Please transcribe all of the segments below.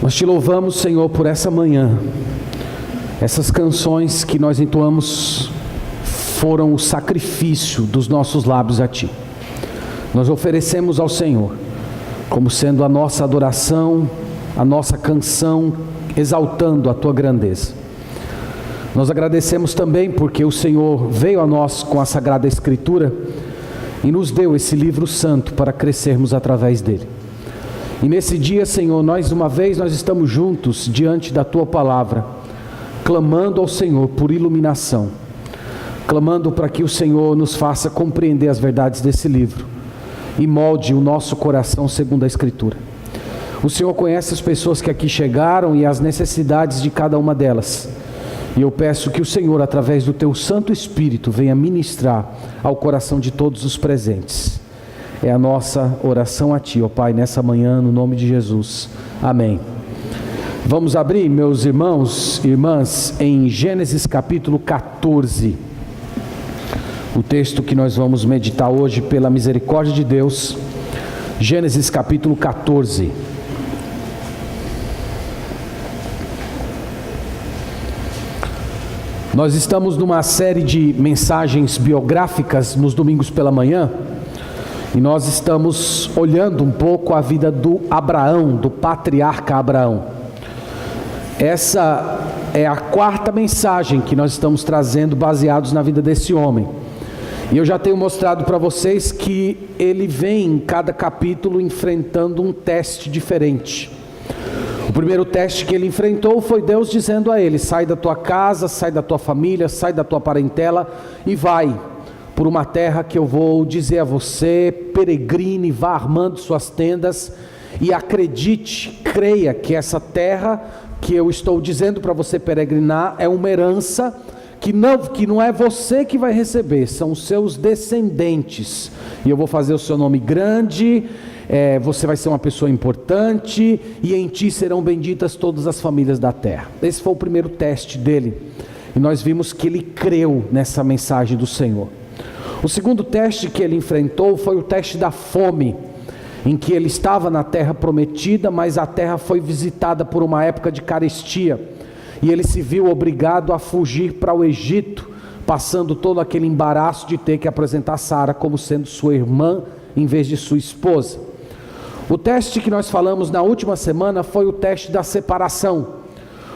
Nós te louvamos, Senhor, por essa manhã. Essas canções que nós entoamos foram o sacrifício dos nossos lábios a Ti. Nós oferecemos ao Senhor como sendo a nossa adoração, a nossa canção, exaltando a Tua grandeza. Nós agradecemos também porque o Senhor veio a nós com a Sagrada Escritura e nos deu esse livro santo para crescermos através dele. E nesse dia, Senhor, nós estamos juntos diante da Tua palavra, clamando ao Senhor por iluminação, clamando para que o Senhor nos faça compreender as verdades desse livro e molde o nosso coração segundo a Escritura. O Senhor conhece as pessoas que aqui chegaram e as necessidades de cada uma delas, e eu peço que o Senhor, através do Teu Santo Espírito, venha ministrar ao coração de todos os presentes. É a nossa oração a Ti, ó Pai, nessa manhã, no nome de Jesus. Amém. Vamos abrir, meus irmãos e irmãs, em Gênesis capítulo 14. O texto que nós vamos meditar hoje, pela misericórdia de Deus. Gênesis capítulo 14. Nós estamos numa série de mensagens biográficas nos domingos pela manhã. E nós estamos olhando um pouco a vida do Abraão, do patriarca Abraão. Essa é a quarta mensagem que nós estamos trazendo baseados na vida desse homem. E eu já tenho mostrado para vocês que ele vem em cada capítulo enfrentando um teste diferente. O primeiro teste que ele enfrentou foi Deus dizendo a ele: sai da tua casa, sai da tua família, sai da tua parentela e vai por uma terra que eu vou dizer a você, peregrine, vá armando suas tendas e acredite, creia que essa terra que eu estou dizendo para você peregrinar é uma herança que não é você que vai receber, são os seus descendentes, e eu vou fazer o seu nome grande, você vai ser uma pessoa importante, e em ti serão benditas todas as famílias da terra. Esse foi o primeiro teste dele, e nós vimos que ele creu nessa mensagem do Senhor. O segundo teste que ele enfrentou foi o teste da fome, em que ele estava na terra prometida, mas a terra foi visitada por uma época de carestia, e ele se viu obrigado a fugir para o Egito, passando todo aquele embaraço de ter que apresentar Sara como sendo sua irmã, em vez de sua esposa. O teste que nós falamos na última semana foi o teste da separação,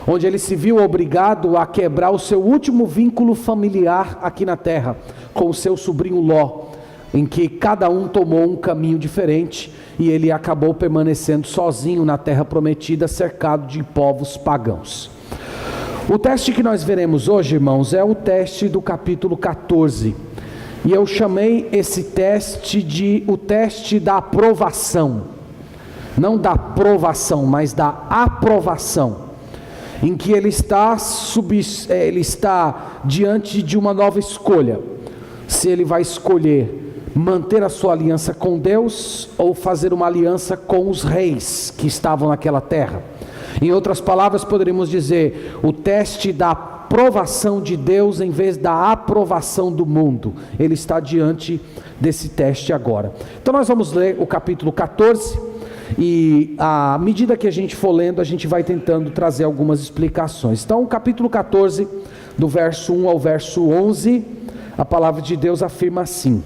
onde ele se viu obrigado a quebrar o seu último vínculo familiar aqui na terra, com o seu sobrinho Ló, em que cada um tomou um caminho diferente, e ele acabou permanecendo sozinho na terra prometida, cercado de povos pagãos. O teste que nós veremos hoje, irmãos, é o teste do capítulo 14, e eu chamei esse teste de o teste da aprovação, não da provação, mas da aprovação, em que ele está diante de uma nova escolha, se ele vai escolher manter a sua aliança com Deus, ou fazer uma aliança com os reis que estavam naquela terra. Em outras palavras, poderíamos dizer, o teste da aprovação de Deus em vez da aprovação do mundo. Ele está diante desse teste agora. Então nós vamos ler o capítulo 14, e à medida que a gente for lendo, a gente vai tentando trazer algumas explicações. Então, o capítulo 14, do verso 1 ao verso 11, a palavra de Deus afirma assim: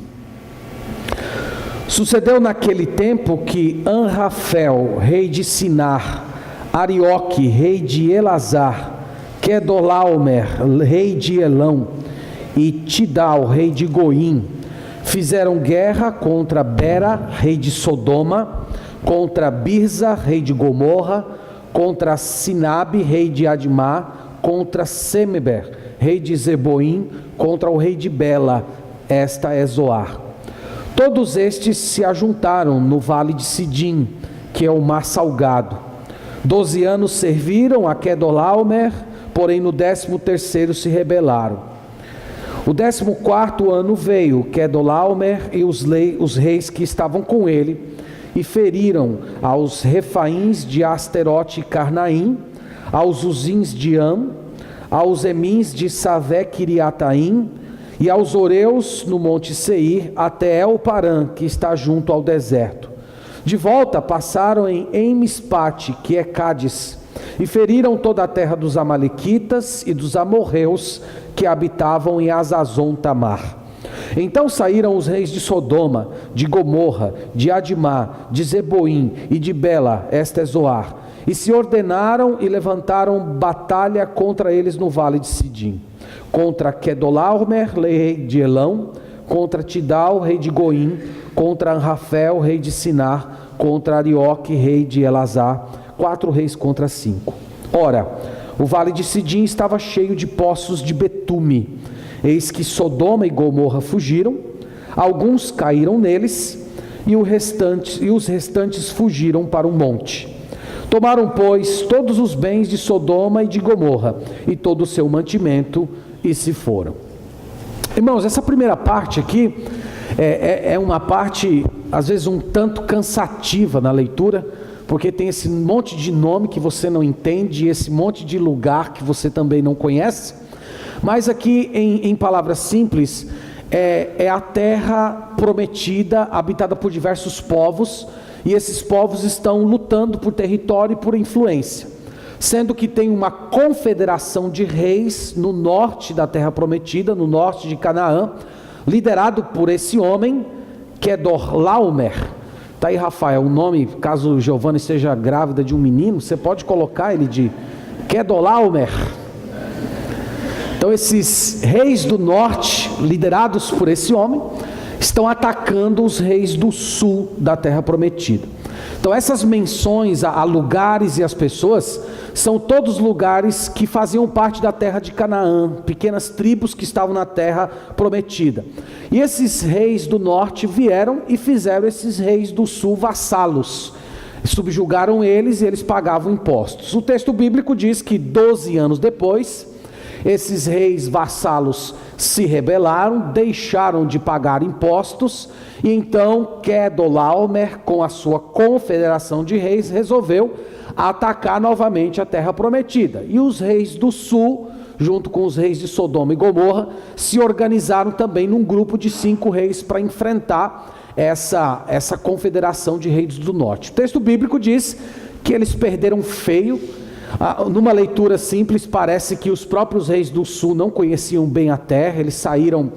sucedeu naquele tempo que Anrafel, rei de Sinar, Arioque, rei de Elazar, Quedorlaomer, rei de Elão, e Tidal, rei de Goim, fizeram guerra contra Bera, rei de Sodoma, contra Birza, rei de Gomorra, contra Sinabe, rei de Admá, contra Semeber, rei de Zeboim, contra o rei de Bela, esta é Zoar. Todos estes se ajuntaram no vale de Sidim, que é o mar salgado. 12 anos serviram a Quedorlaomer, porém no 13º se rebelaram. O 14º ano veio Quedorlaomer e os reis que estavam com ele, e feriram aos Refaíns de Asterote e Carnaim, aos Uzins de Am, aos Emins de Savé Kiriataim, e aos Oreus no monte Seir, até El Parã, que está junto ao deserto. De volta passaram em Emispate, que é Cádiz, e feriram toda a terra dos amalequitas e dos amorreus que habitavam em Azazon Tamar. Então saíram os reis de Sodoma, de Gomorra, de Adimá, de Zeboim e de Bela, esta é Zoar, e se ordenaram e levantaram batalha contra eles no vale de Sidim, contra Quedolaomer, rei de Elão, contra Tidal, rei de Goim, contra Anrafel, rei de Sinar, contra Arioque, rei de Elazar, 4 reis contra 5. Ora, o vale de Sidim estava cheio de poços de betume. Eis que Sodoma e Gomorra fugiram, alguns caíram neles, e os restantes fugiram para um monte. Tomaram, pois, todos os bens de Sodoma e de Gomorra, e todo o seu mantimento, e se foram. Irmãos, essa primeira parte aqui é uma parte, às vezes, um tanto cansativa na leitura, porque tem esse monte de nome que você não entende, esse monte de lugar que você também não conhece. Mas aqui, em palavras simples, é a terra prometida, habitada por diversos povos, e esses povos estão lutando por território e por influência, sendo que tem uma confederação de reis no norte da terra prometida, no norte de Canaã, liderado por esse homem, Quedorlaomer. Está aí, Rafael, o nome, caso Giovanna esteja grávida de um menino, você pode colocar ele de Quedorlaomer. Então esses reis do norte, liderados por esse homem, estão atacando os reis do sul da terra prometida. Então essas menções a lugares e as pessoas são todos lugares que faziam parte da terra de Canaã, pequenas tribos que estavam na terra prometida. E esses reis do norte vieram e fizeram esses reis do sul vassalos, subjugaram eles e eles pagavam impostos. O texto bíblico diz que 12 anos depois, esses reis vassalos se rebelaram, deixaram de pagar impostos, e então Quedorlaomer, com a sua confederação de reis, resolveu atacar novamente a terra prometida. E os reis do sul, junto com os reis de Sodoma e Gomorra, se organizaram também num grupo de 5 reis para enfrentar essa confederação de reis do norte. O texto bíblico diz que eles perderam feio. Numa leitura simples, parece que os próprios reis do sul não conheciam bem a terra, eles saíram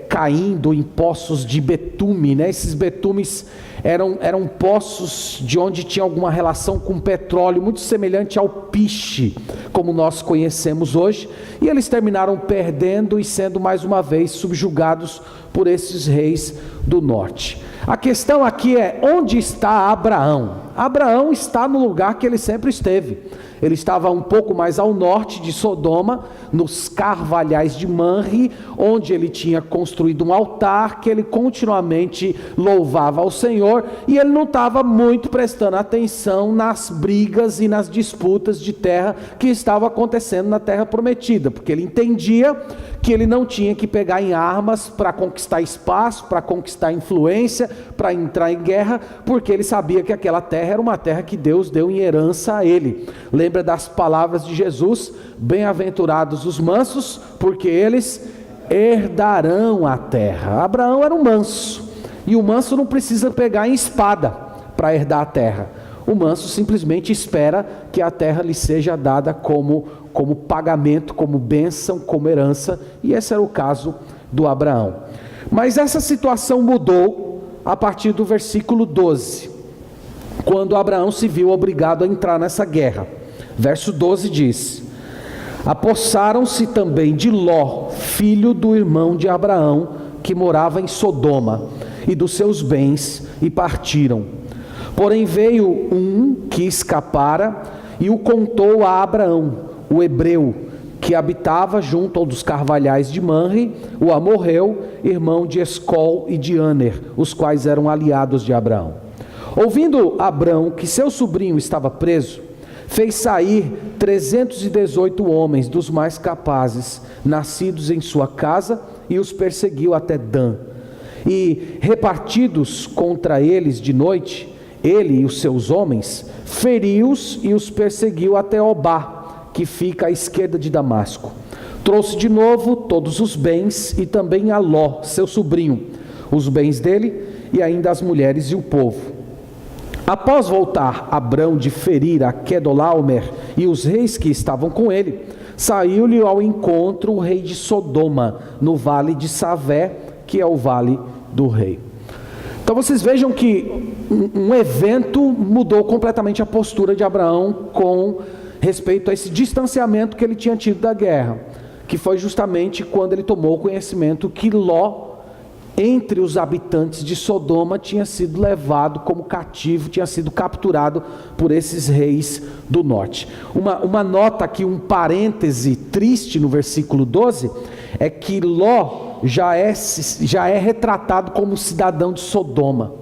caindo em poços de betume, né? Esses betumes eram poços de onde tinha alguma relação com petróleo, muito semelhante ao piche, como nós conhecemos hoje, e eles terminaram perdendo e sendo mais uma vez subjugados por esses reis do norte. A questão aqui é: onde está Abraão? Abraão está no lugar que ele sempre esteve. Ele estava um pouco mais ao norte de Sodoma, nos carvalhais de Manre, onde ele tinha construído um altar que ele continuamente louvava ao Senhor, e ele não estava muito prestando atenção nas brigas e nas disputas de terra que estavam acontecendo na terra prometida, porque ele entendia que ele não tinha que pegar em armas para conquistar espaço, para conquistar influência, para entrar em guerra, porque ele sabia que aquela terra era uma terra que Deus deu em herança a ele. Lembra das palavras de Jesus: bem-aventurados os mansos, porque eles herdarão a terra. Abraão era um manso, e o manso não precisa pegar em espada para herdar a terra. O manso simplesmente espera que a terra lhe seja dada como pagamento, como bênção, como herança, e esse era o caso do Abraão. Mas essa situação mudou a partir do versículo 12, quando Abraão se viu obrigado a entrar nessa guerra. Verso 12 diz: apossaram-se também de Ló, filho do irmão de Abraão, que morava em Sodoma, e dos seus bens, e partiram. Porém veio um que escapara e o contou a Abraão, o hebreu, que habitava junto aos carvalhais de Manre, o amorreu, irmão de Escol e de Aner, os quais eram aliados de Abraão. Ouvindo Abraão que seu sobrinho estava preso, fez sair 318 homens dos mais capazes, nascidos em sua casa, e os perseguiu até Dan. E repartidos contra eles de noite, ele e os seus homens, feriu-os e os perseguiu até Obá, que fica à esquerda de Damasco. Trouxe de novo todos os bens, e também a Ló, seu sobrinho, os bens dele, e ainda as mulheres e o povo. Após voltar Abrão de ferir a Quedorlaomer e os reis que estavam com ele, saiu-lhe ao encontro o rei de Sodoma, no vale de Savé, que é o vale do rei. Então vocês vejam que um evento mudou completamente a postura de Abraão com respeito a esse distanciamento que ele tinha tido da guerra, que foi justamente quando ele tomou conhecimento que Ló, entre os habitantes de Sodoma, tinha sido levado como cativo, tinha sido capturado por esses reis do norte. Uma nota aqui, um parêntese triste no versículo 12, é que Ló já é retratado como cidadão de Sodoma.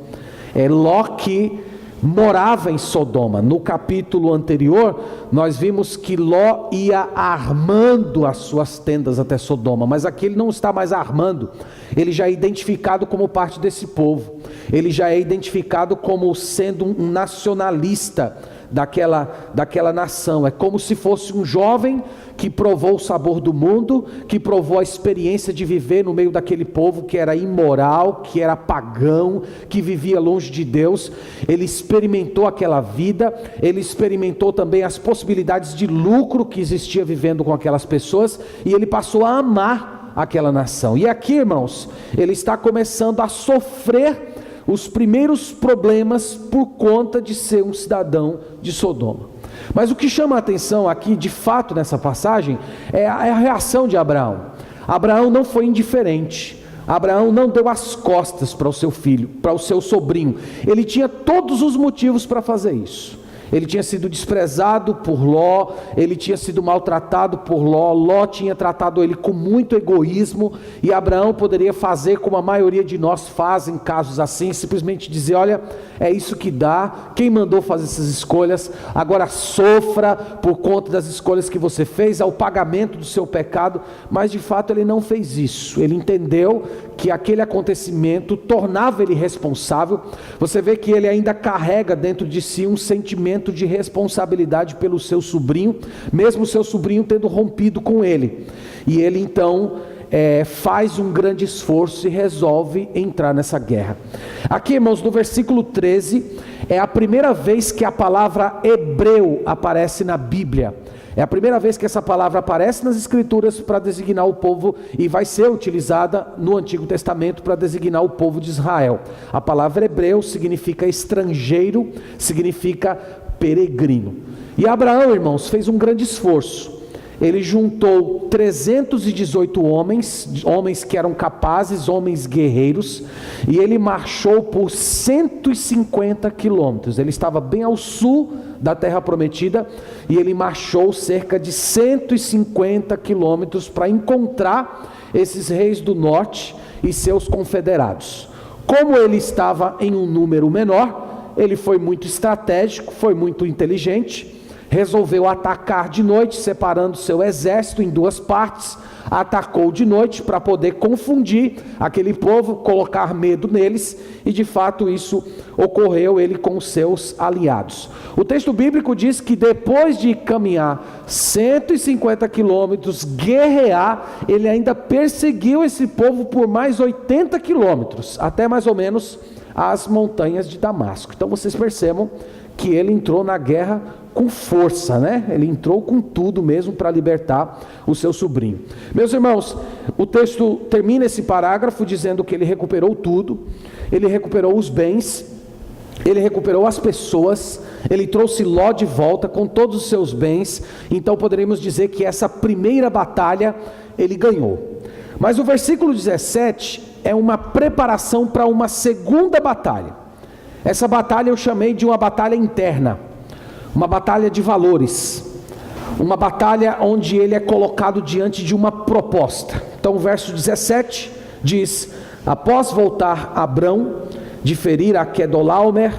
É Ló que morava em Sodoma. No capítulo anterior, nós vimos que Ló ia armando as suas tendas até Sodoma, mas aqui ele não está mais armando, ele já é identificado como parte desse povo, ele já é identificado como sendo um nacionalista daquela nação. É como se fosse um jovem que provou o sabor do mundo, que provou a experiência de viver no meio daquele povo que era imoral, que era pagão, que vivia longe de Deus. Ele experimentou aquela vida, ele experimentou também as possibilidades de lucro que existia vivendo com aquelas pessoas, e ele passou a amar aquela nação. E aqui, irmãos, ele está começando a sofrer os primeiros problemas por conta de ser um cidadão de Sodoma. Mas o que chama a atenção aqui, de fato, nessa passagem, é a reação de Abraão. Abraão não foi indiferente. Abraão não deu as costas para o seu filho, para o seu sobrinho. Ele tinha todos os motivos para fazer isso. Ele tinha sido desprezado por Ló, ele tinha sido maltratado por Ló, Ló tinha tratado ele com muito egoísmo, e Abraão poderia fazer como a maioria de nós faz em casos assim, simplesmente dizer: olha, é isso que dá, quem mandou fazer essas escolhas, agora sofra por conta das escolhas que você fez, é o pagamento do seu pecado. Mas de fato ele não fez isso, ele entendeu que aquele acontecimento tornava ele responsável. Você vê que ele ainda carrega dentro de si um sentimento de responsabilidade pelo seu sobrinho, mesmo seu sobrinho tendo rompido com ele, e ele então faz um grande esforço e resolve entrar nessa guerra. Aqui, irmãos, no versículo 13, é a primeira vez que a palavra hebreu aparece na Bíblia. É a primeira vez que essa palavra aparece nas Escrituras para designar o povo, e vai ser utilizada no Antigo Testamento para designar o povo de Israel. A palavra hebreu significa estrangeiro, significa peregrino. E Abraão, irmãos, fez um grande esforço. Ele juntou 318 homens que eram capazes, homens guerreiros, e ele marchou por 150 quilômetros. Ele estava bem ao sul da terra prometida, e ele marchou cerca de 150 quilômetros para encontrar esses reis do norte e seus confederados. Como ele estava em um número menor, ele foi muito estratégico, foi muito inteligente, resolveu atacar de noite, separando seu exército em duas partes. Atacou de noite para poder confundir aquele povo, colocar medo neles, e de fato isso ocorreu, ele com os seus aliados. O texto bíblico diz que depois de caminhar 150 quilômetros, guerrear, ele ainda perseguiu esse povo por mais 80 quilômetros, até mais ou menos as montanhas de Damasco. Então vocês percebam que ele entrou na guerra com força, né? Ele entrou com tudo mesmo para libertar o seu sobrinho. Meus irmãos, o texto termina esse parágrafo dizendo que ele recuperou tudo, ele recuperou os bens, ele recuperou as pessoas, ele trouxe Ló de volta com todos os seus bens. Então poderíamos dizer que essa primeira batalha ele ganhou. Mas o versículo 17 é uma preparação para uma segunda batalha. Essa batalha eu chamei de uma batalha interna, uma batalha de valores, uma batalha onde ele é colocado diante de uma proposta. Então o verso 17 diz: após voltar Abrão de ferir a Quedorlaomer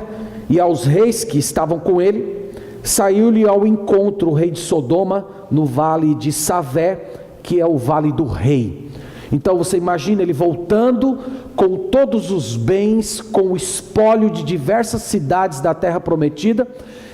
e aos reis que estavam com ele, saiu-lhe ao encontro o rei de Sodoma no vale de Savé, que é o vale do rei. Então você imagina ele voltando com todos os bens, com o espólio de diversas cidades da terra prometida,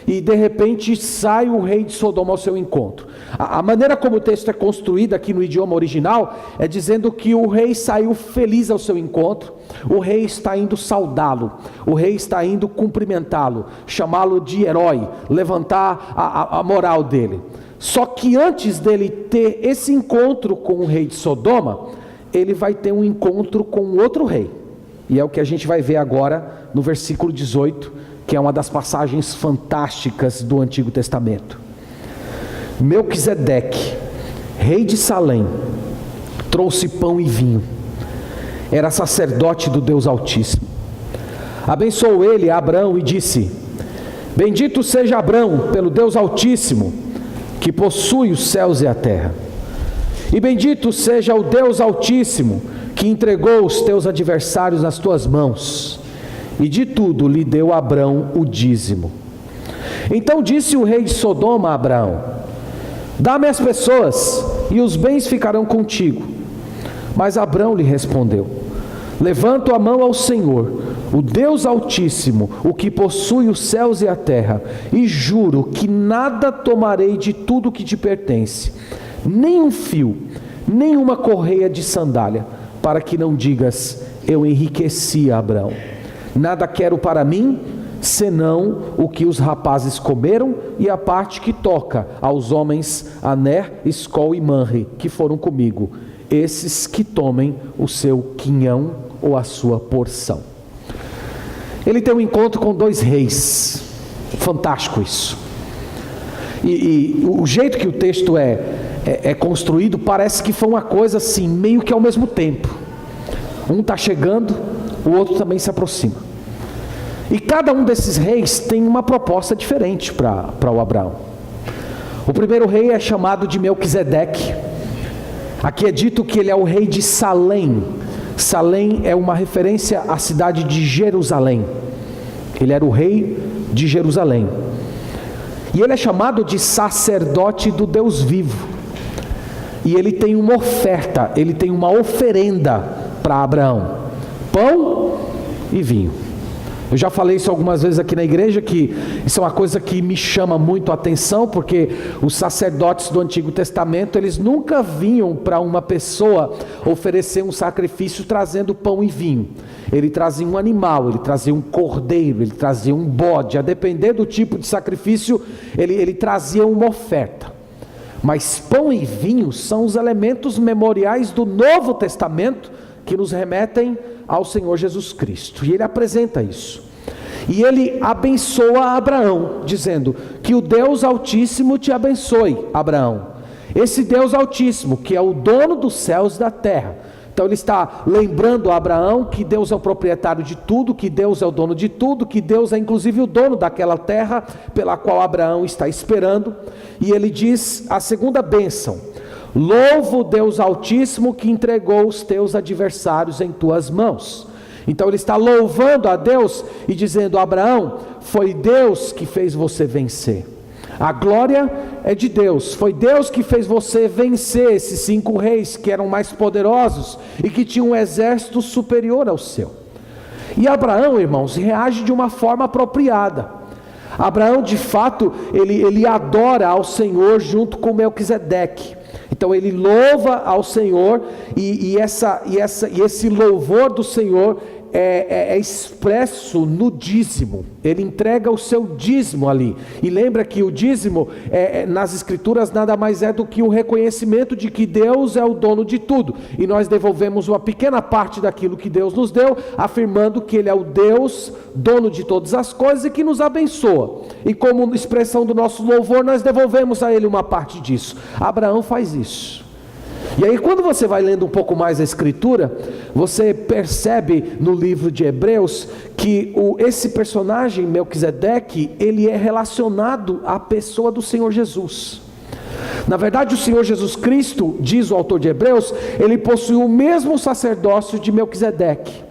e de repente sai o rei de Sodoma ao seu encontro. A maneira como o texto é construído aqui no idioma original é dizendo que o rei saiu feliz ao seu encontro, o rei está indo saudá-lo, o rei está indo cumprimentá-lo, chamá-lo de herói, levantar a moral dele. Só que antes dele ter esse encontro com o rei de Sodoma, ele vai ter um encontro com outro rei, e é o que a gente vai ver agora no versículo 18, que é uma das passagens fantásticas do Antigo Testamento. Melquisedeque, rei de Salém, trouxe pão e vinho, era sacerdote do Deus Altíssimo. Abençoou ele a Abrão e disse: bendito seja Abrão pelo Deus Altíssimo, que possui os céus e a terra. E bendito seja o Deus Altíssimo, que entregou os teus adversários nas tuas mãos. E de tudo lhe deu Abrão o dízimo. Então disse o rei de Sodoma a Abraão: dá-me as pessoas, e os bens ficarão contigo. Mas Abrão lhe respondeu: levanto a mão ao Senhor, o Deus Altíssimo, o que possui os céus e a terra, e juro que nada tomarei de tudo que te pertence, nem um fio, nem uma correia de sandália, para que não digas: eu enriqueci a Abrão. Nada quero para mim, senão o que os rapazes comeram e a parte que toca aos homens Aner, Escol e Manre, que foram comigo, esses que tomem o seu quinhão ou a sua porção. Ele tem um encontro com dois reis, fantástico isso. E o jeito que o texto é construído parece que foi uma coisa assim, meio que ao mesmo tempo. Um está chegando, o outro também se aproxima. E cada um desses reis tem uma proposta diferente para o Abraão. O primeiro rei é chamado de Melquisedeque. Aqui é dito que ele é o rei de Salém. Salém é uma referência à cidade de Jerusalém. Ele era o rei de Jerusalém. E ele é chamado de sacerdote do Deus vivo. E ele tem uma oferta, ele tem uma oferenda para Abraão: pão e vinho. Eu já falei isso algumas vezes aqui na igreja, que isso é uma coisa que me chama muito a atenção, porque os sacerdotes do Antigo Testamento, eles nunca vinham para uma pessoa oferecer um sacrifício trazendo pão e vinho. Ele trazia um animal, ele trazia um cordeiro, ele trazia um bode, a depender do tipo de sacrifício, ele trazia uma oferta. Mas pão e vinho são os elementos memoriais do Novo Testamento que nos remetem ao Senhor Jesus Cristo. E ele apresenta isso. E ele abençoa Abraão, dizendo: que o Deus Altíssimo te abençoe, Abraão. Esse Deus Altíssimo, que é o dono dos céus e da terra. Então ele está lembrando a Abraão que Deus é o proprietário de tudo, que Deus é o dono de tudo, que Deus é inclusive o dono daquela terra pela qual Abraão está esperando. E ele diz a segunda bênção: louva o Deus Altíssimo que entregou os teus adversários em tuas mãos. Então ele está louvando a Deus e dizendo: Abraão, foi Deus que fez você vencer. A glória é de Deus, foi Deus que fez você vencer esses 5 reis que eram mais poderosos e que tinham um exército superior ao seu. E Abraão, irmãos, reage de uma forma apropriada. Abraão, de fato, ele adora ao Senhor junto com Melquisedeque. Então ele louva ao Senhor e esse louvor do Senhor é expresso no dízimo. Ele entrega o seu dízimo ali. E lembra que o dízimo nas escrituras nada mais é do que o reconhecimento de que Deus é o dono de tudo. E nós devolvemos uma pequena parte daquilo que Deus nos deu, afirmando que Ele é o Deus dono de todas as coisas e que nos abençoa. E como expressão do nosso louvor, nós devolvemos a Ele uma parte disso. Abraão faz isso. E aí quando você vai lendo um pouco mais a escritura, você percebe no livro de Hebreus que esse personagem Melquisedeque, ele é relacionado à pessoa do Senhor Jesus. Na verdade, o Senhor Jesus Cristo, diz o autor de Hebreus, ele possui o mesmo sacerdócio de Melquisedeque.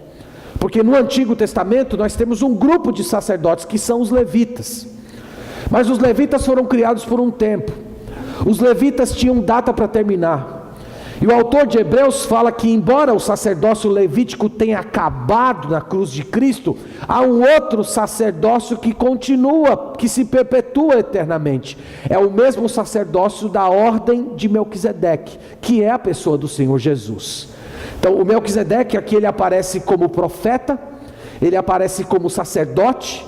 Porque no Antigo Testamento nós temos um grupo de sacerdotes que são os levitas. Mas os levitas foram criados por um tempo. Os levitas tinham data para terminar. E o autor de Hebreus fala que, embora o sacerdócio levítico tenha acabado na cruz de Cristo, há um outro sacerdócio que continua, que se perpetua eternamente. É o mesmo sacerdócio da ordem de Melquisedeque, que é a pessoa do Senhor Jesus. Então, o Melquisedeque aqui ele aparece como profeta, ele aparece como sacerdote,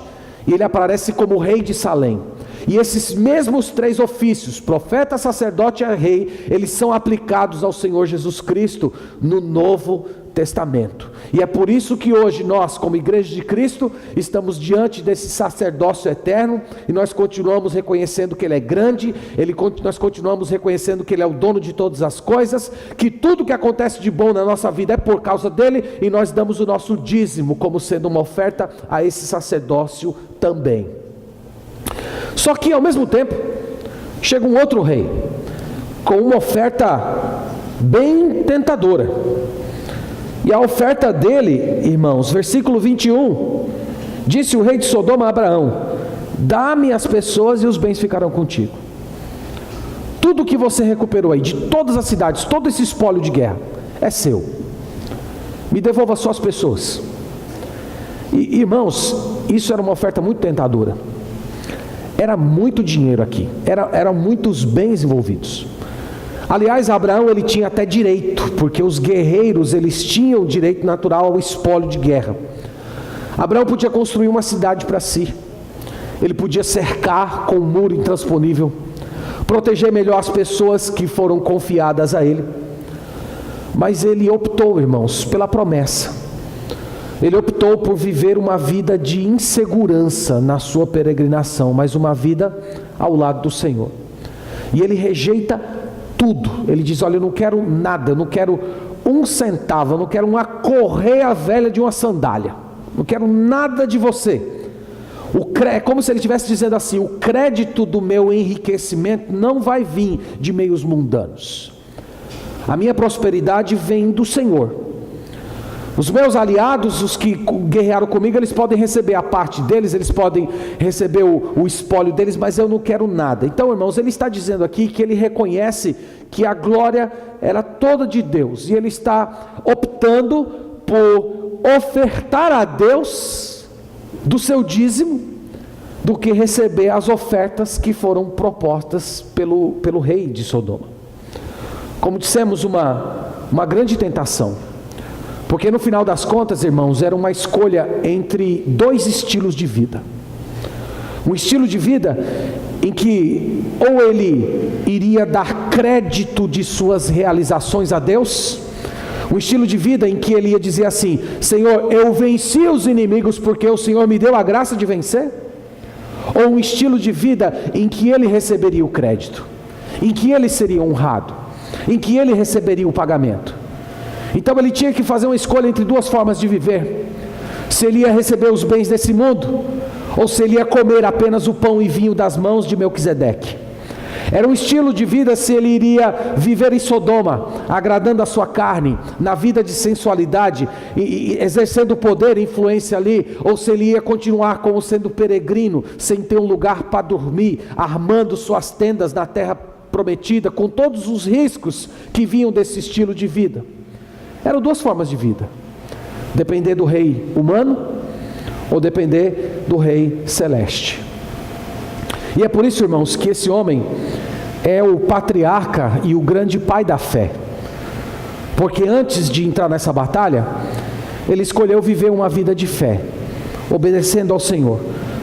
e ele aparece como rei de Salém. E esses mesmos três ofícios, profeta, sacerdote e rei, eles são aplicados ao Senhor Jesus Cristo no Novo Testamento. E é por isso que hoje nós, como Igreja de Cristo, estamos diante desse sacerdócio eterno, e nós continuamos reconhecendo que Ele é grande, nós continuamos reconhecendo que Ele é o dono de todas as coisas, que tudo que acontece de bom na nossa vida é por causa dEle, e nós damos o nosso dízimo como sendo uma oferta a esse sacerdócio também. Só que ao mesmo tempo chega um outro rei com uma oferta bem tentadora. E a oferta dele, irmãos, versículo 21, disse o rei de Sodoma a Abraão: dá-me as pessoas e os bens ficarão contigo. Tudo que você recuperou aí, de todas as cidades, todo esse espólio de guerra, é seu. Me devolva só as pessoas. E, irmãos, isso era uma oferta muito tentadora. Era muito dinheiro aqui, eram muitos bens envolvidos. Aliás, Abraão ele tinha até direito, porque os guerreiros eles tinham direito natural ao espólio de guerra. Abraão podia construir uma cidade para si, ele podia cercar com um muro intransponível, proteger melhor as pessoas que foram confiadas a ele. Mas ele optou, irmãos, pela promessa. Ele optou por viver uma vida de insegurança na sua peregrinação, mas uma vida ao lado do Senhor. E ele rejeita tudo. Ele diz: olha, eu não quero nada, eu não quero um centavo, eu não quero uma correia velha de uma sandália, não quero nada de você. É como se ele estivesse dizendo assim: o crédito do meu enriquecimento não vai vir de meios mundanos. A minha prosperidade vem do Senhor. Os meus aliados, os que guerrearam comigo, eles podem receber a parte deles, eles podem receber o espólio deles, mas eu não quero nada. Então, irmãos, ele está dizendo aqui que ele reconhece que a glória era toda de Deus, e ele está optando por ofertar a Deus do seu dízimo, do que receber as ofertas que foram propostas pelo rei de Sodoma. Como dissemos, uma grande tentação. Porque no final das contas, irmãos, era uma escolha entre dois estilos de vida. Um estilo de vida em que ou ele iria dar crédito de suas realizações a Deus, um estilo de vida em que ele ia dizer assim: Senhor, eu venci os inimigos porque o Senhor me deu a graça de vencer. Ou um estilo de vida em que ele receberia o crédito, em que ele seria honrado, em que ele receberia o pagamento. Então ele tinha que fazer uma escolha entre duas formas de viver: se ele ia receber os bens desse mundo, ou se ele ia comer apenas o pão e vinho das mãos de Melquisedeque. Era um estilo de vida se ele iria viver em Sodoma, agradando a sua carne, na vida de sensualidade, e exercendo poder e influência ali, ou se ele ia continuar como sendo peregrino, sem ter um lugar para dormir, armando suas tendas na terra prometida, com todos os riscos que vinham desse estilo de vida. Eram duas formas de vida: depender do rei humano ou depender do rei celeste. E é por isso, irmãos, que esse homem é o patriarca e o grande pai da fé. Porque antes de entrar nessa batalha, ele escolheu viver uma vida de fé, obedecendo ao Senhor,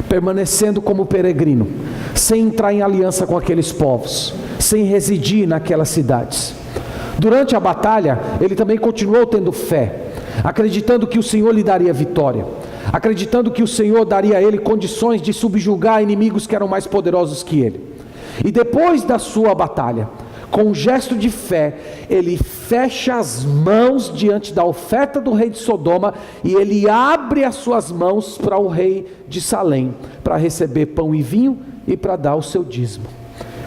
permanecendo como peregrino, sem entrar em aliança com aqueles povos, sem residir naquelas cidades. Durante a batalha, ele também continuou tendo fé, acreditando que o Senhor lhe daria vitória, acreditando que o Senhor daria a ele condições de subjugar inimigos que eram mais poderosos que ele. E depois da sua batalha, com um gesto de fé, ele fecha as mãos diante da oferta do rei de Sodoma, e ele abre as suas mãos para o rei de Salém, para receber pão e vinho e para dar o seu dízimo.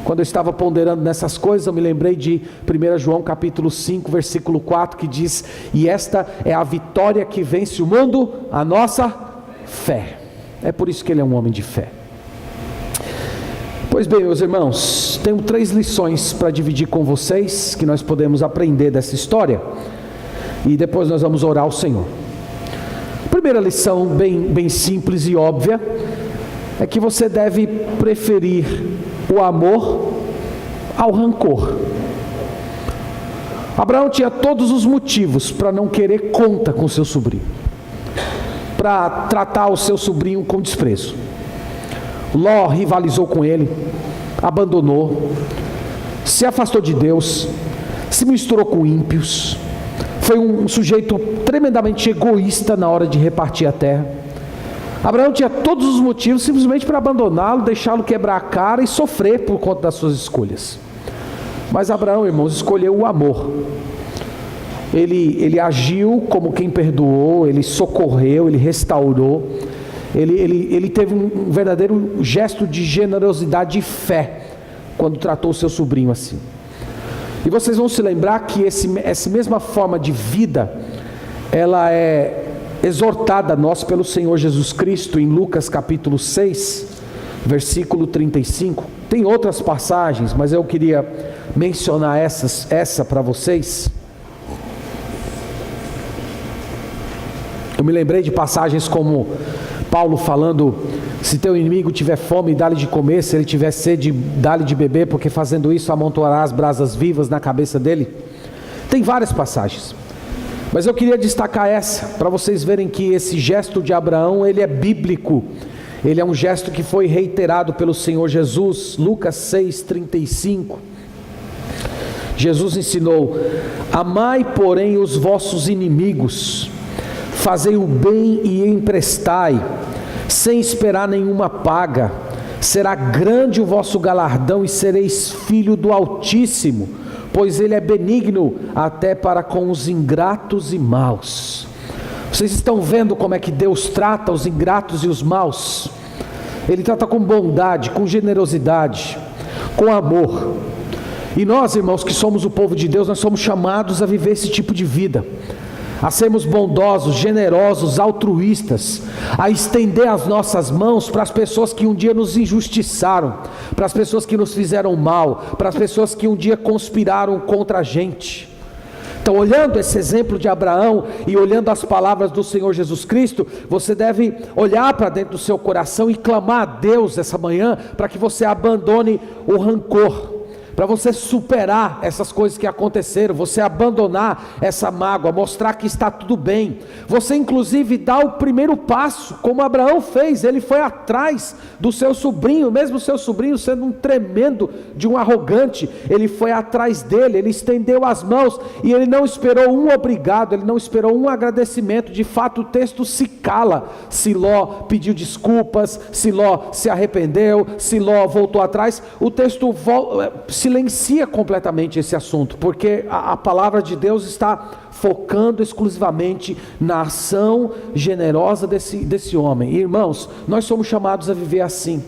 Quando eu estava ponderando nessas coisas, eu me lembrei de 1 João capítulo 5, versículo 4, que diz: e esta é a vitória que vence o mundo, a nossa fé. É por isso que ele é um homem de fé. Pois bem, meus irmãos, tenho 3 lições para dividir com vocês, que nós podemos aprender dessa história, e depois nós vamos orar ao Senhor. A primeira lição, bem simples e óbvia, é que você deve preferir o amor ao rancor. Abraão tinha todos os motivos para não querer conta com seu sobrinho, para tratar o seu sobrinho com desprezo. Ló rivalizou com ele, abandonou, se afastou de Deus, se misturou com ímpios, foi um sujeito tremendamente egoísta na hora de repartir a terra. Abraão tinha todos os motivos simplesmente para abandoná-lo, deixá-lo quebrar a cara e sofrer por conta das suas escolhas. Mas Abraão, irmãos, escolheu o amor. Ele agiu como quem perdoou, ele socorreu, ele restaurou, ele teve um verdadeiro gesto de generosidade e fé quando tratou o seu sobrinho assim. E vocês vão se lembrar que essa mesma forma de vida, ela é exortada a nós pelo Senhor Jesus Cristo em Lucas capítulo 6, versículo 35. Tem outras passagens, mas eu queria mencionar essa para vocês. Eu me lembrei de passagens como Paulo falando: se teu inimigo tiver fome, dá-lhe de comer; se ele tiver sede, dá-lhe de beber, porque fazendo isso amontoarás brasas vivas na cabeça dele. Tem várias passagens, mas eu queria destacar essa, para vocês verem que esse gesto de Abraão, ele é bíblico. Ele é um gesto que foi reiterado pelo Senhor Jesus. Lucas 6,35. Jesus ensinou: amai, porém, os vossos inimigos, fazei o bem e emprestai, sem esperar nenhuma paga, será grande o vosso galardão e sereis filho do Altíssimo, pois Ele é benigno até para com os ingratos e maus. Vocês estão vendo como é que Deus trata os ingratos e os maus? Ele trata com bondade, com generosidade, com amor. E nós, irmãos, que somos o povo de Deus, nós somos chamados a viver esse tipo de vida, a sermos bondosos, generosos, altruístas, a estender as nossas mãos para as pessoas que um dia nos injustiçaram, para as pessoas que nos fizeram mal, para as pessoas que um dia conspiraram contra a gente. Então, olhando esse exemplo de Abraão e olhando as palavras do Senhor Jesus Cristo, você deve olhar para dentro do seu coração e clamar a Deus essa manhã para que você abandone o rancor, para você superar essas coisas que aconteceram, você abandonar essa mágoa, mostrar que está tudo bem. Você inclusive dá o primeiro passo, como Abraão fez. Ele foi atrás do seu sobrinho, mesmo o seu sobrinho sendo um tremendo de um arrogante, ele foi atrás dele, ele estendeu as mãos, e ele não esperou um obrigado, ele não esperou um agradecimento. De fato, o texto se cala se Ló pediu desculpas, se Ló se arrependeu, se Ló voltou atrás. O texto silencia completamente esse assunto, porque a palavra de Deus está focando exclusivamente na ação generosa desse homem. E, irmãos, nós somos chamados a viver assim.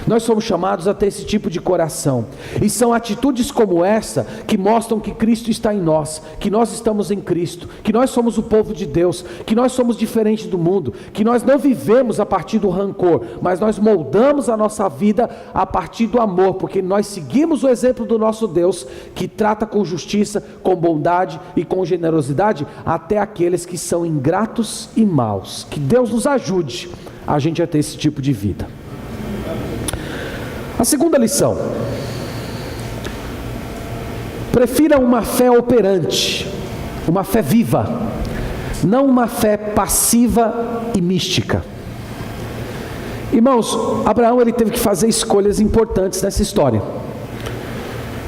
Nós somos chamados a ter esse tipo de coração, e são atitudes como essa que mostram que Cristo está em nós, que nós estamos em Cristo, que nós somos o povo de Deus, que nós somos diferentes do mundo, que nós não vivemos a partir do rancor, mas nós moldamos a nossa vida a partir do amor, porque nós seguimos o exemplo do nosso Deus, que trata com justiça, com bondade e com generosidade até aqueles que são ingratos e maus. Que Deus nos ajude a gente a ter esse tipo de vida. A segunda lição: prefira uma fé operante, uma fé viva, não uma fé passiva e mística. Irmãos, Abraão, ele teve que fazer escolhas importantes nessa história.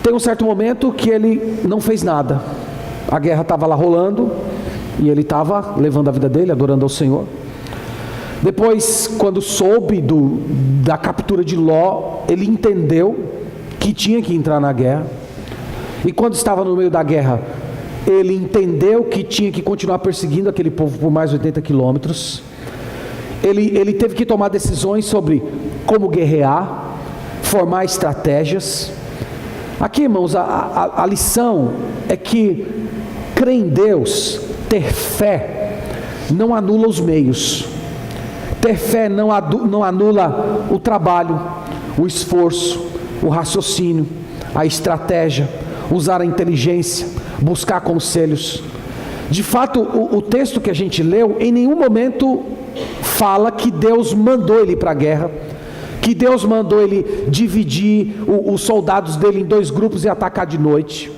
Tem um certo momento que ele não fez nada, a guerra estava lá rolando, e ele estava levando a vida dele, adorando ao Senhor. Depois, quando soube da captura de Ló, ele entendeu que tinha que entrar na guerra. E quando estava no meio da guerra, ele entendeu que tinha que continuar perseguindo aquele povo por mais 80 quilômetros. Ele teve que tomar decisões sobre como guerrear, formar estratégias. Aqui, irmãos, a lição é que crer em Deus, ter fé, não anula os meios. Ter fé não anula o trabalho, o esforço, o raciocínio, a estratégia, usar a inteligência, buscar conselhos. De fato, o texto que a gente leu, em nenhum momento fala que Deus mandou ele para a guerra, que Deus mandou ele dividir os soldados dele em 2 grupos e atacar de noite.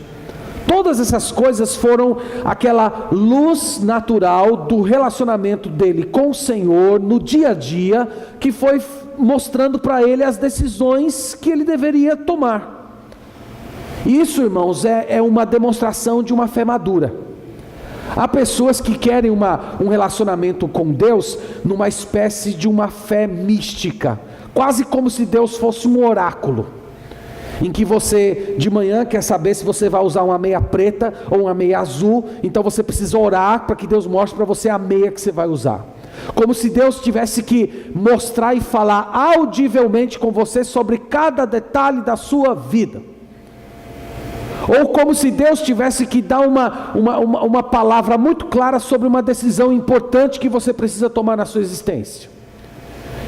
Todas essas coisas foram aquela luz natural do relacionamento dele com o Senhor no dia a dia, que foi mostrando para ele as decisões que ele deveria tomar. Isso, irmãos, é uma demonstração de uma fé madura. Há pessoas que querem um relacionamento com Deus numa espécie de uma fé mística, quase como se Deus fosse um oráculo, em que você de manhã quer saber se você vai usar uma meia preta ou uma meia azul, então você precisa orar para que Deus mostre para você a meia que você vai usar. Como se Deus tivesse que mostrar e falar audivelmente com você sobre cada detalhe da sua vida. Ou como se Deus tivesse que dar uma palavra muito clara sobre uma decisão importante que você precisa tomar na sua existência.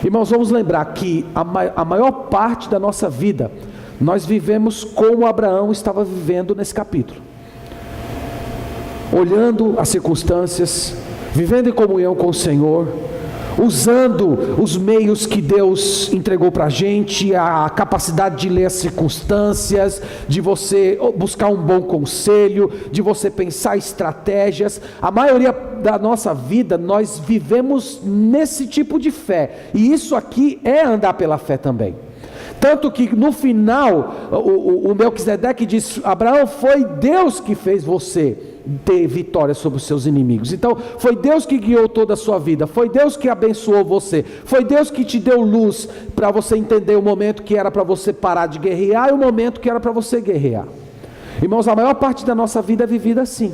Irmãos, vamos lembrar que a maior parte da nossa vida, nós vivemos como Abraão estava vivendo nesse capítulo. Olhando as circunstâncias, vivendo em comunhão com o Senhor, usando os meios que Deus entregou para a gente, a capacidade de ler as circunstâncias, de você buscar um bom conselho, de você pensar estratégias. A maioria da nossa vida nós vivemos nesse tipo de fé, e isso aqui é andar pela fé também. Tanto que no final o Melquisedeque diz: Abraão, foi Deus que fez você ter vitória sobre os seus inimigos. Então foi Deus que guiou toda a sua vida, foi Deus que abençoou você, foi Deus que te deu luz para você entender o momento que era para você parar de guerrear e o momento que era para você guerrear. Irmãos, a maior parte da nossa vida é vivida assim.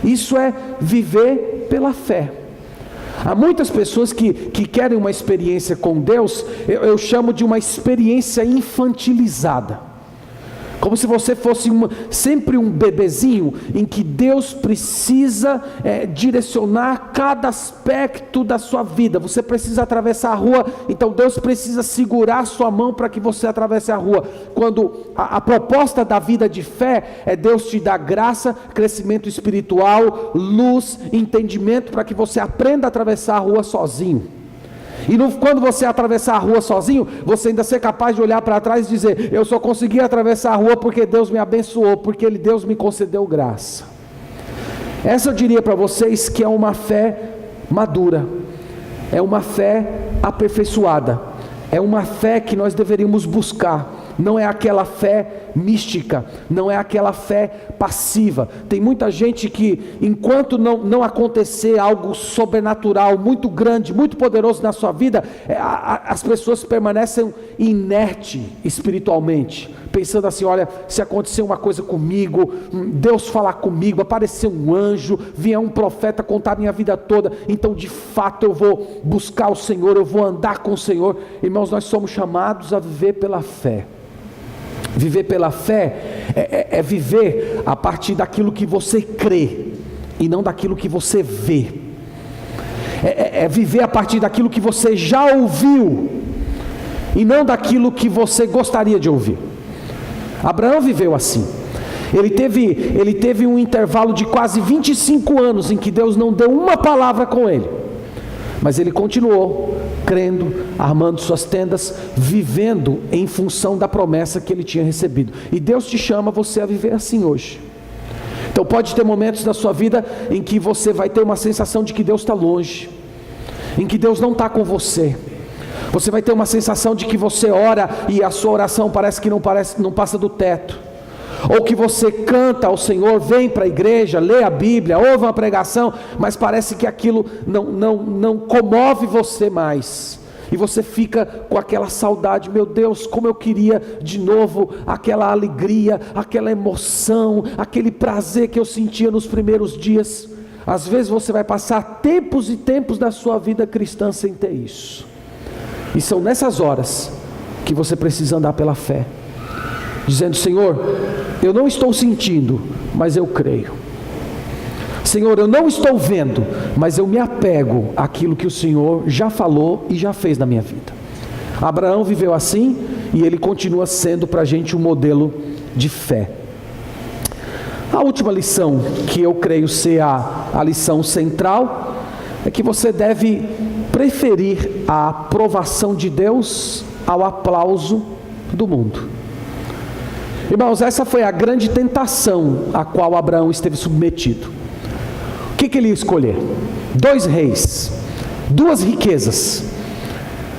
Isso é viver pela fé. Há muitas pessoas que querem uma experiência com Deus, eu chamo de uma experiência infantilizada. Como se você fosse sempre um bebezinho em que Deus precisa direcionar cada aspecto da sua vida. Você precisa atravessar a rua, então Deus precisa segurar sua mão para que você atravesse a rua. Quando a proposta da vida de fé é Deus te dar graça, crescimento espiritual, luz, entendimento para que você aprenda a atravessar a rua sozinho. E quando você atravessar a rua sozinho, você ainda ser capaz de olhar para trás e dizer: eu só consegui atravessar a rua porque Deus me abençoou, porque Deus me concedeu graça. Essa eu diria para vocês que é uma fé madura, é uma fé aperfeiçoada, é uma fé que nós deveríamos buscar. Não é aquela fé mística, não é aquela fé passiva. Tem muita gente que, enquanto não acontecer algo sobrenatural, muito grande, muito poderoso na sua vida, as pessoas permanecem inertes espiritualmente, pensando assim: olha, se acontecer uma coisa comigo, Deus falar comigo, aparecer um anjo, vier um profeta contar minha vida toda, então de fato eu vou buscar o Senhor, eu vou andar com o Senhor. Irmãos, nós somos chamados a viver pela fé. Viver pela fé é viver a partir daquilo que você crê e não daquilo que você vê. É viver a partir daquilo que você já ouviu e não daquilo que você gostaria de ouvir. Abraão viveu assim. Ele teve um intervalo de quase 25 anos em que Deus não deu uma palavra com ele, mas ele continuou crendo, armando suas tendas, vivendo em função da promessa que ele tinha recebido. E Deus te chama você a viver assim hoje. Então pode ter momentos da sua vida em que você vai ter uma sensação de que Deus está longe, em que Deus não está com você. Você vai ter uma sensação de que você ora e a sua oração parece que não passa do teto. Ou que você canta ao Senhor, vem para a igreja, lê a Bíblia, ouve uma pregação, mas parece que aquilo não comove você mais. E você fica com aquela saudade: meu Deus, como eu queria de novo aquela alegria, aquela emoção, aquele prazer que eu sentia nos primeiros dias. Às vezes você vai passar tempos e tempos da sua vida cristã sem ter isso. E são nessas horas que você precisa andar pela fé, dizendo: Senhor, eu não estou sentindo, mas eu creio. Senhor, eu não estou vendo, mas eu me apego àquilo que o Senhor já falou e já fez na minha vida. Abraão viveu assim, e ele continua sendo para a gente um modelo de fé. A última lição, que eu creio ser a lição central, é que você deve preferir a aprovação de Deus ao aplauso do mundo. Irmãos, essa foi a grande tentação a qual Abraão esteve submetido. O que ele ia escolher? 2 reis, 2 riquezas: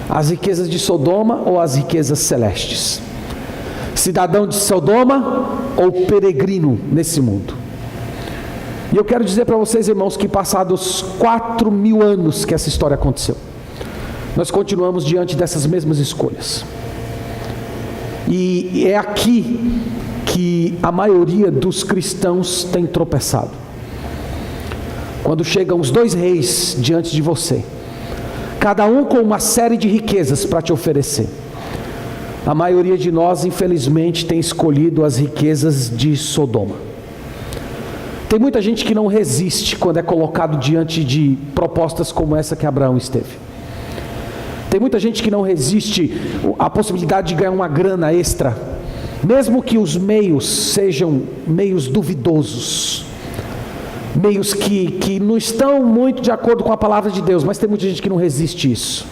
as riquezas de Sodoma ou as riquezas celestes? Cidadão de Sodoma ou peregrino nesse mundo? E eu quero dizer para vocês, irmãos, que passados 4.000 anos que essa história aconteceu, nós continuamos diante dessas mesmas escolhas. E é aqui que a maioria dos cristãos tem tropeçado. Quando chegam os 2 reis diante de você, cada um com uma série de riquezas para te oferecer, a maioria de nós, infelizmente, tem escolhido as riquezas de Sodoma. Tem muita gente que não resiste quando é colocado diante de propostas como essa que Abraão esteve. Tem muita gente que não resiste à possibilidade de ganhar uma grana extra, mesmo que os meios sejam meios duvidosos, meios que não estão muito de acordo com a palavra de Deus, mas tem muita gente que não resiste isso.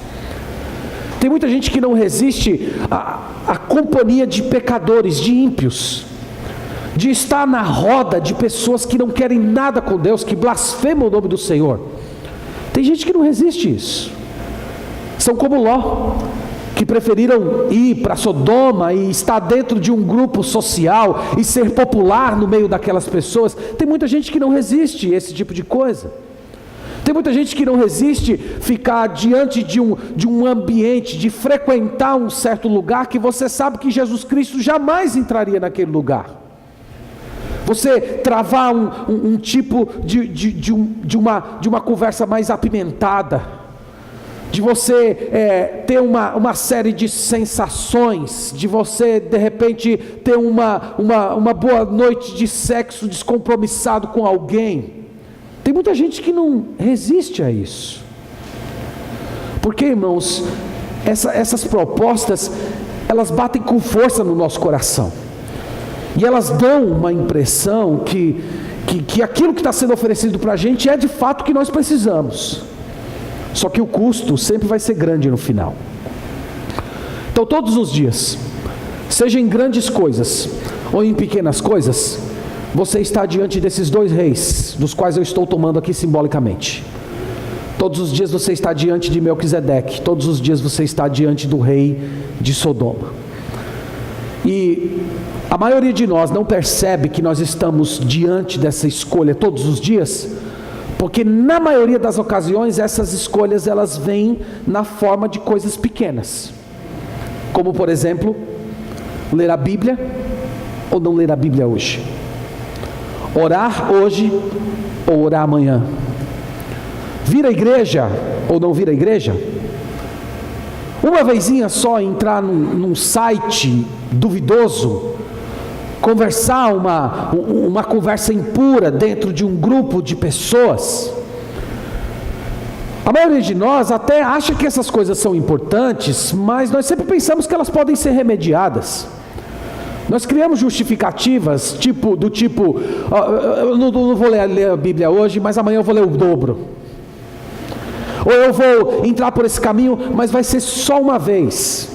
Tem muita gente que não resiste à companhia de pecadores, de ímpios, de estar na roda de pessoas que não querem nada com Deus, que blasfemam o nome do Senhor. Tem gente que não resiste isso. São como Ló, que preferiram ir para Sodoma e estar dentro de um grupo social e ser popular no meio daquelas pessoas. Tem muita gente que não resiste a esse tipo de coisa. Tem muita gente que não resiste ficar diante de um ambiente, de frequentar um certo lugar que você sabe que Jesus Cristo jamais entraria naquele lugar. Você travar um tipo de uma conversa mais apimentada, de você ter uma série de sensações, de você de repente ter uma boa noite de sexo descompromissado com alguém. Tem muita gente que não resiste a isso. Porque, irmãos, essas propostas, elas batem com força no nosso coração. E elas dão uma impressão que aquilo que está sendo oferecido para a gente é de fato o que nós precisamos. Só que o custo sempre vai ser grande no final. Então todos os dias, seja em grandes coisas ou em pequenas coisas, você está diante desses 2 reis, dos quais eu estou tomando aqui simbolicamente. Todos os dias você está diante de Melquisedeque, todos os dias você está diante do rei de Sodoma. E a maioria de nós não percebe que nós estamos diante dessa escolha todos os dias, porque na maioria das ocasiões essas escolhas elas vêm na forma de coisas pequenas, como por exemplo, ler a Bíblia ou não ler a Bíblia hoje, orar hoje ou orar amanhã, vir à igreja ou não vir à igreja, uma vezinha só entrar num site duvidoso, conversar uma conversa impura dentro de um grupo de pessoas. A maioria de nós até acha que essas coisas são importantes, mas nós sempre pensamos que elas podem ser remediadas. Nós criamos justificativas do tipo, eu não vou ler a Bíblia hoje, mas amanhã eu vou ler o dobro. Ou eu vou entrar por esse caminho, mas vai ser só uma vez.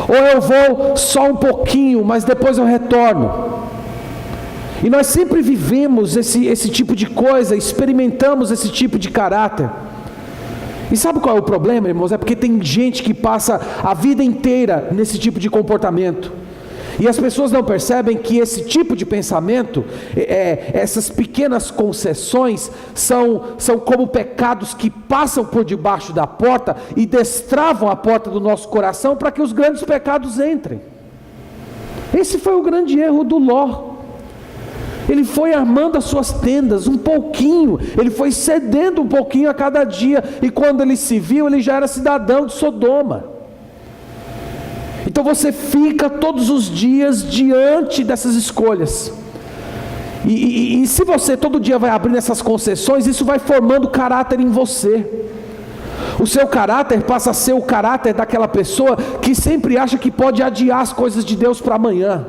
Ou eu vou só um pouquinho, mas depois eu retorno. E nós sempre vivemos esse tipo de coisa, experimentamos esse tipo de caráter. E sabe qual é o problema, irmãos? É porque tem gente que passa a vida inteira nesse tipo de comportamento. E as pessoas não percebem que esse tipo de pensamento, essas pequenas concessões, são como pecados que passam por debaixo da porta e destravam a porta do nosso coração para que os grandes pecados entrem. Esse foi o grande erro do Ló. Ele foi armando as suas tendas um pouquinho, ele foi cedendo um pouquinho a cada dia, e quando ele se viu, ele já era cidadão de Sodoma. Então você fica todos os dias diante dessas escolhas, e se você todo dia vai abrindo essas concessões, isso vai formando caráter em você. O seu caráter passa a ser o caráter daquela pessoa que sempre acha que pode adiar as coisas de Deus para amanhã,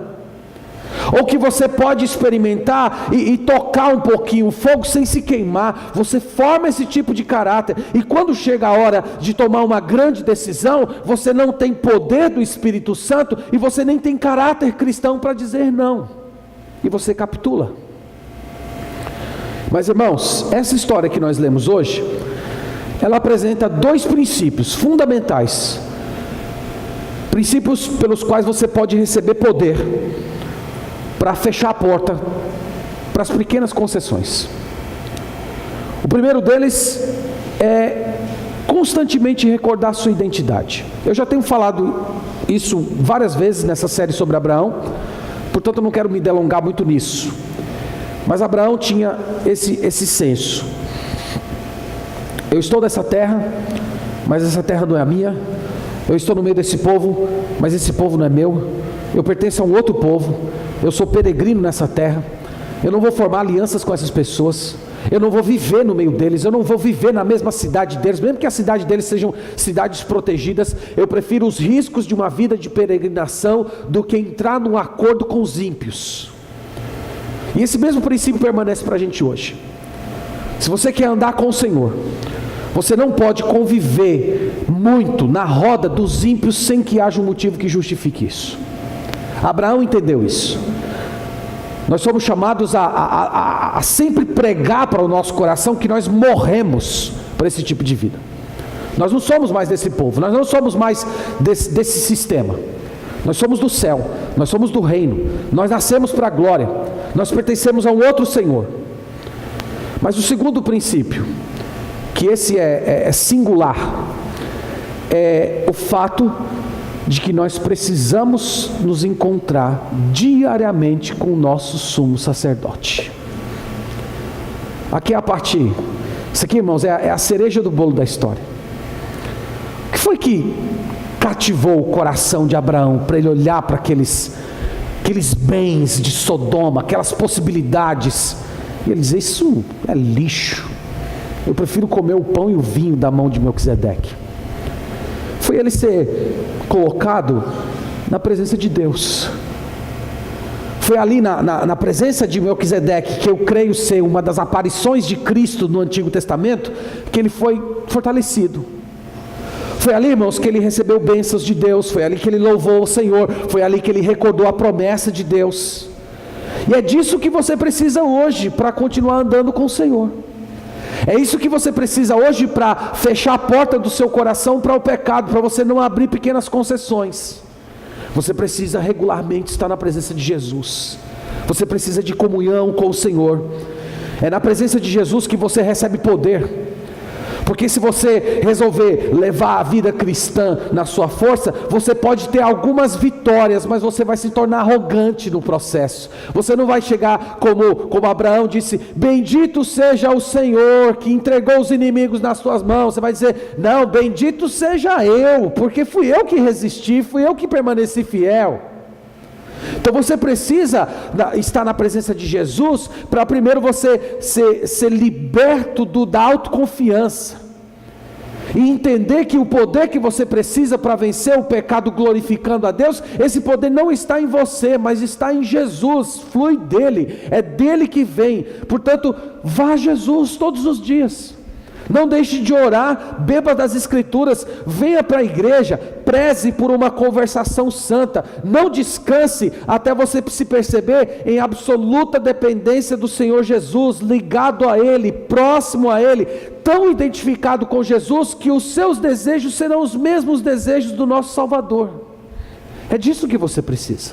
ou que você pode experimentar e tocar um pouquinho o fogo sem se queimar. Você forma esse tipo de caráter, e quando chega a hora de tomar uma grande decisão, você não tem poder do Espírito Santo, e você nem tem caráter cristão para dizer não, e você capitula. Mas irmãos, essa história que nós lemos hoje, ela apresenta dois princípios fundamentais, princípios pelos quais você pode receber poder para fechar a porta para as pequenas concessões. O primeiro deles é constantemente recordar sua identidade. Eu já tenho falado isso várias vezes nessa série sobre Abraão, portanto eu não quero me delongar muito nisso. Mas Abraão tinha esse senso: eu estou nessa terra, mas essa terra não é a minha. Eu estou no meio desse povo, mas esse povo não é meu. Eu pertenço a um outro povo. Eu sou peregrino nessa terra. Eu não vou formar alianças com essas pessoas. Eu não vou viver no meio deles. Eu não vou viver na mesma cidade deles, mesmo que a cidade deles sejam cidades protegidas. Eu prefiro os riscos de uma vida de peregrinação do que entrar num acordo com os ímpios. E esse mesmo princípio permanece para a gente hoje. Se você quer andar com o Senhor, você não pode conviver muito na roda dos ímpios sem que haja um motivo que justifique isso. Abraão entendeu isso. Nós somos chamados a sempre pregar para o nosso coração que nós morremos para esse tipo de vida. Nós não somos mais desse povo, nós não somos mais desse sistema. Nós somos do céu, nós somos do reino, nós nascemos para a glória, nós pertencemos a um outro Senhor. Mas o segundo princípio, que esse é singular, é o fato de que nós precisamos nos encontrar diariamente com o nosso sumo sacerdote. Aqui é a parte, isso aqui, irmãos, é a cereja do bolo da história. O que foi que cativou o coração de Abraão para ele olhar para aqueles bens de Sodoma, aquelas possibilidades, e ele dizer: isso é lixo, eu prefiro comer o pão e o vinho da mão de Melquisedeque? Foi ele ser colocado na presença de Deus. Foi ali na presença de Melquisedeque, que eu creio ser uma das aparições de Cristo no Antigo Testamento, que ele foi fortalecido. Foi ali, irmãos, que ele recebeu bênçãos de Deus. Foi ali que ele louvou o Senhor. Foi ali que ele recordou a promessa de Deus. E é disso que você precisa hoje para continuar andando com o Senhor. É isso que você precisa hoje para fechar a porta do seu coração para o pecado, para você não abrir pequenas concessões. Você precisa regularmente estar na presença de Jesus. Você precisa de comunhão com o Senhor. É na presença de Jesus que você recebe poder. Porque se você resolver levar a vida cristã na sua força, você pode ter algumas vitórias, mas você vai se tornar arrogante no processo. Você não vai chegar como Abraão disse: bendito seja o Senhor que entregou os inimigos nas suas mãos. Você vai dizer: não, bendito seja eu, porque fui eu que resisti, fui eu que permaneci fiel. Então você precisa estar na presença de Jesus para primeiro você ser liberto da autoconfiança e entender que o poder que você precisa para vencer o pecado glorificando a Deus, esse poder não está em você, mas está em Jesus, flui dele, é dele que vem. Portanto, vá a Jesus todos os dias. Não deixe de orar, beba das Escrituras, venha para a igreja, preze por uma conversação santa, não descanse até você se perceber em absoluta dependência do Senhor Jesus, ligado a Ele, próximo a Ele, tão identificado com Jesus que os seus desejos serão os mesmos desejos do nosso Salvador. É disso que você precisa.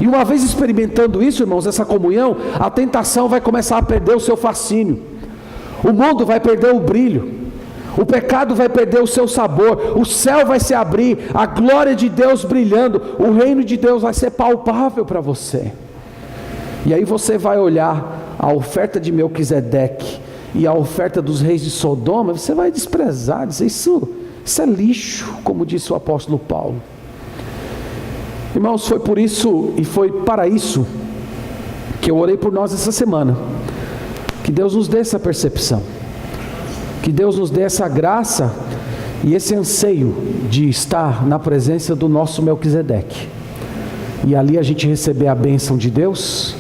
E uma vez experimentando isso, irmãos, essa comunhão, a tentação vai começar a perder o seu fascínio. O mundo vai perder o brilho, o pecado vai perder o seu sabor, o céu vai se abrir, a glória de Deus brilhando, o reino de Deus vai ser palpável para você. E aí você vai olhar a oferta de Melquisedeque e a oferta dos reis de Sodoma, você vai desprezar, dizer: isso é lixo, como disse o apóstolo Paulo. Irmãos, foi por isso e foi para isso que eu orei por nós essa semana. Que Deus nos dê essa percepção. Que Deus nos dê essa graça e esse anseio de estar na presença do nosso Melquisedeque. E ali a gente receber a bênção de Deus,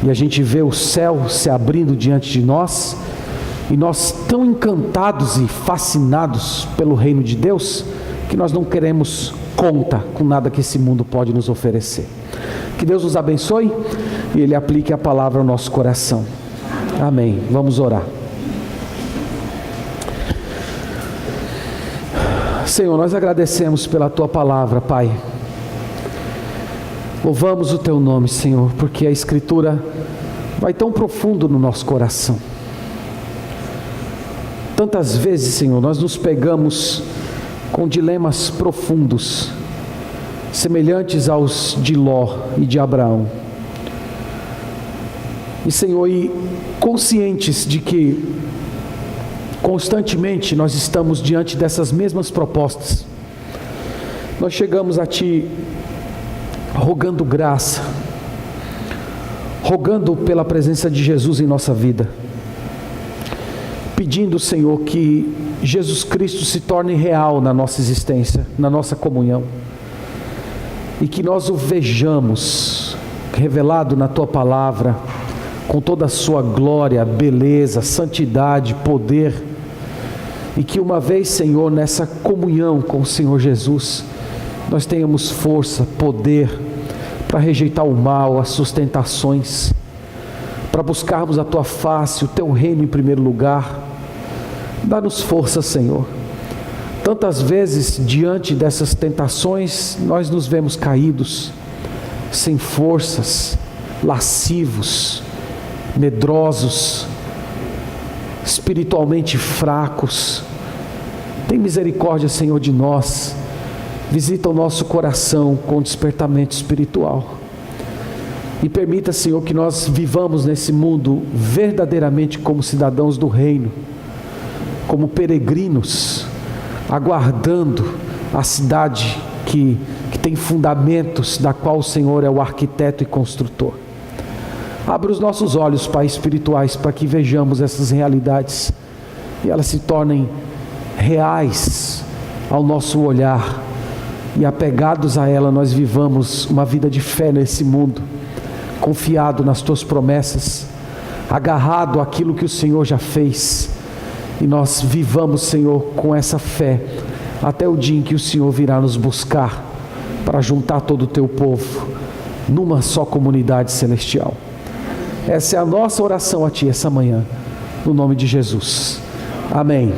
e a gente vê o céu se abrindo diante de nós, e nós tão encantados e fascinados pelo reino de Deus, que nós não queremos conta com nada que esse mundo pode nos oferecer. Que Deus nos abençoe e Ele aplique a palavra ao nosso coração. Amém. Vamos orar. Senhor, nós agradecemos pela Tua palavra, Pai. Louvamos o Teu nome, Senhor, porque a Escritura vai tão profundo no nosso coração. Tantas vezes, Senhor, nós nos pegamos com dilemas profundos, semelhantes aos de Ló e de Abraão. E, Senhor, e conscientes de que constantemente nós estamos diante dessas mesmas propostas, nós chegamos a Ti rogando graça, rogando pela presença de Jesus em nossa vida, pedindo, Senhor, que Jesus Cristo se torne real na nossa existência, na nossa comunhão, e que nós o vejamos revelado na Tua palavra, com toda a Sua glória, beleza, santidade, poder, e que uma vez, Senhor, nessa comunhão com o Senhor Jesus, nós tenhamos força, poder, para rejeitar o mal, as sustentações, para buscarmos a Tua face, o Teu reino em primeiro lugar. Dá-nos força, Senhor. Tantas vezes, diante dessas tentações, nós nos vemos caídos, sem forças, lascivos, medrosos, espiritualmente fracos. Tem misericórdia, Senhor, de nós. Visita o nosso coração com despertamento espiritual. E permita, Senhor, que nós vivamos nesse mundo verdadeiramente como cidadãos do reino, como peregrinos, aguardando a cidade que tem fundamentos, da qual o Senhor é o arquiteto e construtor. Abra os nossos olhos, Pai, espirituais, para que vejamos essas realidades e elas se tornem reais ao nosso olhar, e apegados a ela nós vivamos uma vida de fé nesse mundo, confiado nas Tuas promessas, agarrado àquilo que o Senhor já fez, e nós vivamos, Senhor, com essa fé até o dia em que o Senhor virá nos buscar para juntar todo o Teu povo numa só comunidade celestial. Essa é a nossa oração a Ti essa manhã, no nome de Jesus. Amém.